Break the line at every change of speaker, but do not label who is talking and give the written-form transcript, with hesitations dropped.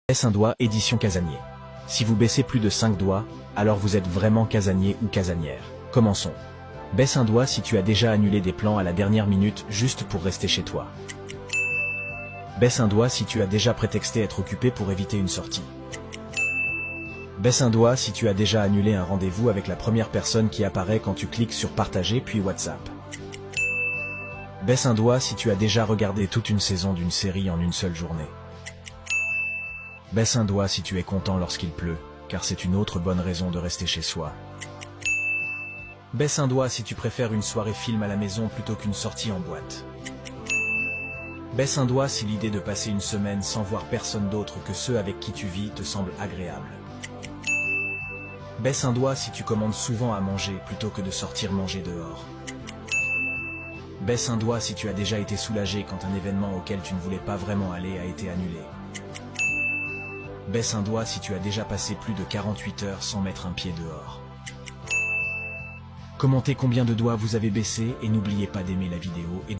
Baisse un doigt, édition casanier. Si vous baissez plus de 5 doigts, alors vous êtes vraiment casanier ou casanière. Commençons. Baisse un doigt si tu as déjà annulé des plans à la dernière minute juste pour rester chez toi. Baisse un doigt si tu as déjà prétexté être occupé pour éviter une sortie. Baisse un doigt si tu as déjà annulé un rendez-vous avec la première personne qui apparaît quand tu cliques sur partager puis WhatsApp. Baisse un doigt si tu as déjà regardé toute une saison d'une série en une seule journée. Baisse un doigt si tu es content lorsqu'il pleut, car c'est une autre bonne raison de rester chez soi. Baisse un doigt si tu préfères une soirée film à la maison plutôt qu'une sortie en boîte. Baisse un doigt si l'idée de passer une semaine sans voir personne d'autre que ceux avec qui tu vis te semble agréable. Baisse un doigt si tu commandes souvent à manger plutôt que de sortir manger dehors. Baisse un doigt si tu as déjà été soulagé quand un événement auquel tu ne voulais pas vraiment aller a été annulé. Baisse un doigt si tu as déjà passé plus de 48 heures sans mettre un pied dehors. Commentez combien de doigts vous avez baissé et n'oubliez pas d'aimer la vidéo et